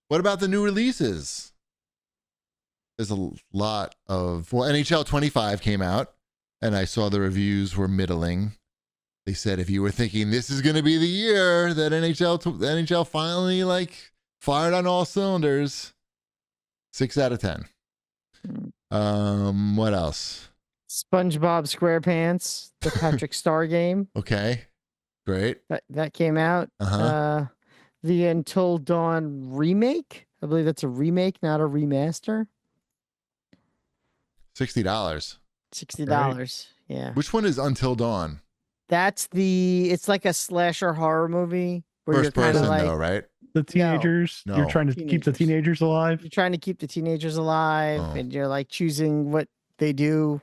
What about the new releases? There's a lot of, well, NHL 25 came out, and I saw the reviews were middling. They said if you were thinking this is going to be the year that NHL finally like fired on all cylinders, 6 out of 10. What else? SpongeBob SquarePants, the Patrick Star game. Okay, great. That came out. The Until Dawn remake. I believe that's a remake, not a remaster. $60. $60. Right. Yeah. Which one is Until Dawn? It's like a slasher horror movie where First person though, right? The teenagers. No. You're trying to keep the teenagers alive. You're trying to keep the teenagers alive, and you're like choosing what they do.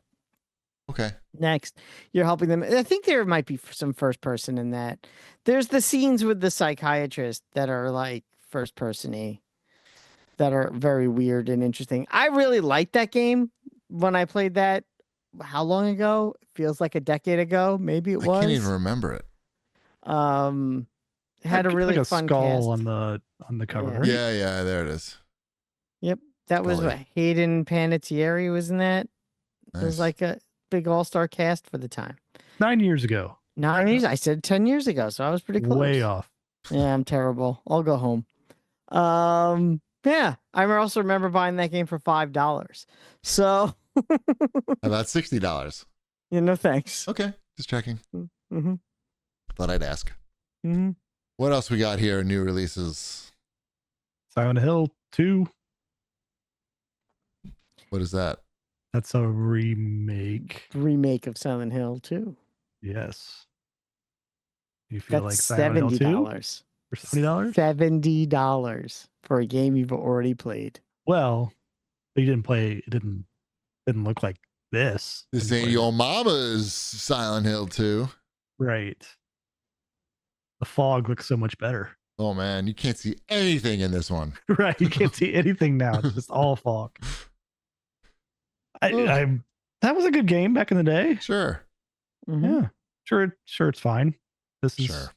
Okay. Next, you're helping them. I think there might be some first person in that. There's the scenes with the psychiatrist that are like first person-y, that are very weird and interesting. I really liked that game when I played that. How long ago? It feels like a decade ago. Maybe it was. I can't even remember it. Had a really like fun skull cast on the cover. Yeah. Right? Yeah, there it is. Yep, that was what Hayden Panettiere was in that. Nice. It was like a big all-star cast for the time. 9 years ago. 9 years. I said 10 years ago, so I was pretty close. Way off. Yeah, I'm terrible. I'll go home. Yeah, I also remember buying that game for $5. So. About $60. Yeah, no thanks. Okay, just checking. Mm-hmm. Thought I'd ask. Mm-hmm. What else we got here? New releases. Silent Hill 2. What is that? That's a remake. Remake of Silent Hill 2. Yes. You feel that's like Silent Hill 2? $70. For $70? $70 for a game you've already played. Well, you didn't play. It didn't look like this. This ain't your mama's Silent Hill 2. Right. The fog looks so much better. Oh man, you can't see anything in this one. Right, you can't see anything now. It's just all fog. That was a good game back in the day. Sure. Mm-hmm. Yeah. Sure it's fine. This is sure.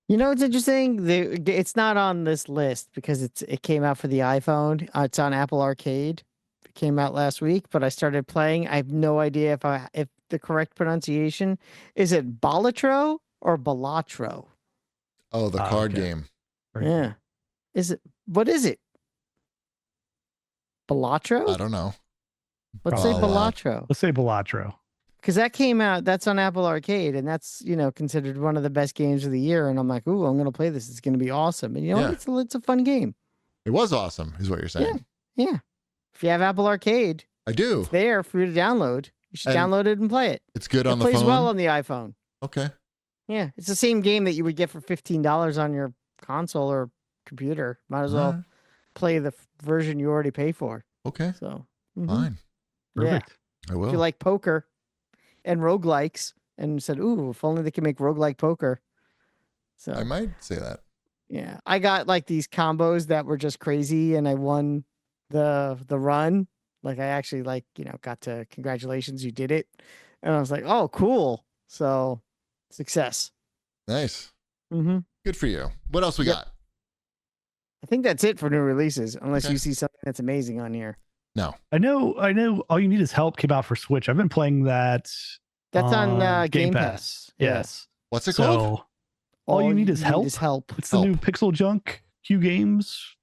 You know what's interesting? It's not on this list because it came out for the iPhone. It's on Apple Arcade. It came out last week, but I started playing. I have no idea if the correct pronunciation is it Balatro or Balatro. Oh, the card game. Yeah. What is it? Balatro? I don't know. Let's say Balatro. Let's say Balatro. Because that came out, that's on Apple Arcade, and that's, considered one of the best games of the year. And I'm like, ooh, I'm going to play this. It's going to be awesome. And what? It's a fun game. It was awesome, is what you're saying. Yeah. If you have Apple Arcade, I do. It's there for you to download. You should download it and play it. It's good on the phone. It plays well on the iPhone. Okay. Yeah. It's the same game that you would get for $15 on your console or computer. Might as well play the version you already pay for. Okay. So, fine. Perfect. I will. If you like poker and roguelikes and said, ooh, if only they could make roguelike poker. So I might say that. Yeah. I got like these combos that were just crazy and I won the run. Like I actually got to congratulations, you did it. And I was like, oh, cool. So success. Nice. Mm-hmm. Good for you. What else we got? I think that's it for new releases, unless you see something that's amazing on here. No. I know. All You Need Is Help came out for Switch. I've been playing that. That's on Game Pass. Yes. What's it called? All You Need Is Help. It's the new Pixel Junk Q Games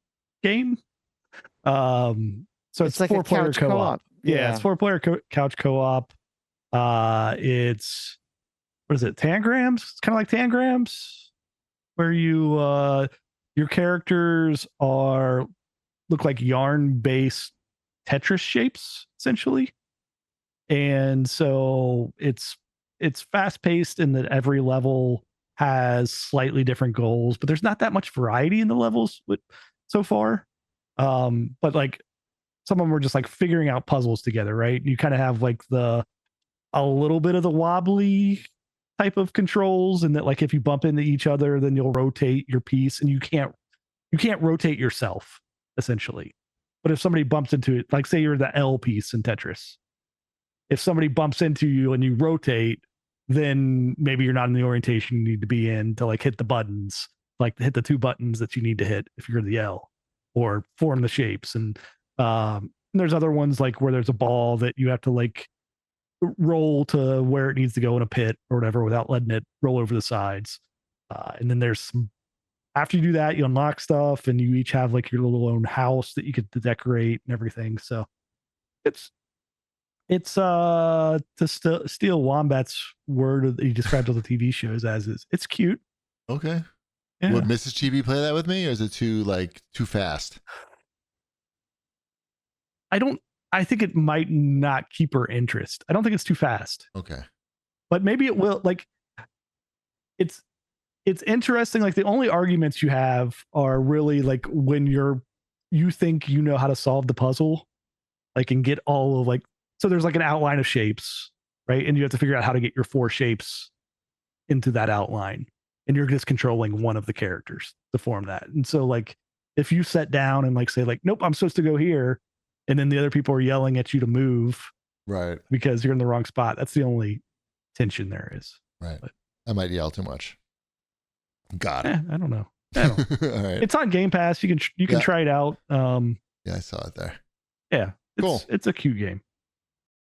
game. So it's like 4-player co-op. Yeah, it's 4-player couch co-op. It's what is it? Tangrams? It's kind of like Tangrams, where you your characters look like yarn-based Tetris shapes, essentially. And so it's fast-paced in that every level has slightly different goals, but there's not that much variety in the levels so far. But like some of them are just like figuring out puzzles together, right? You kind of have like a little bit of the wobbly type of controls, and that like if you bump into each other, then you'll rotate your piece, and you can't rotate yourself essentially. But if somebody bumps into it, like say you're the L piece in Tetris, if somebody bumps into you and you rotate, then maybe you're not in the orientation you need to be in to like hit the buttons. like hit the 2 buttons that you need to hit if you're the L, or form the shapes. And there's other ones like where there's a ball that you have to like roll to where it needs to go in a pit or whatever without letting it roll over the sides. And then there's some, after you do that, you unlock stuff, and you each have like your little own house that you get to decorate and everything. So it's to steal Wombat's word that he described all the TV shows as, is it's cute. Okay. Yeah. Would Mrs. Chibi play that with me, or is it too fast? I think it might not keep her interest. I don't think it's too fast. Okay. But maybe it will. Like, it's interesting. Like, the only arguments you have are really like when you think you know how to solve the puzzle, like, and get all of like, so there's like an outline of shapes, right? And you have to figure out how to get your 4 shapes into that outline. And you're just controlling one of the characters to form that. And so like, if you sit down and like say like, nope, I'm supposed to go here, and then the other people are yelling at you to move, right, because you're in the wrong spot, that's the only tension there is. Right. But I might yell too much. Got it. I don't know. All right. It's on Game Pass. You can try it out. Yeah, I saw it there. Yeah, Cool. It's a cute game.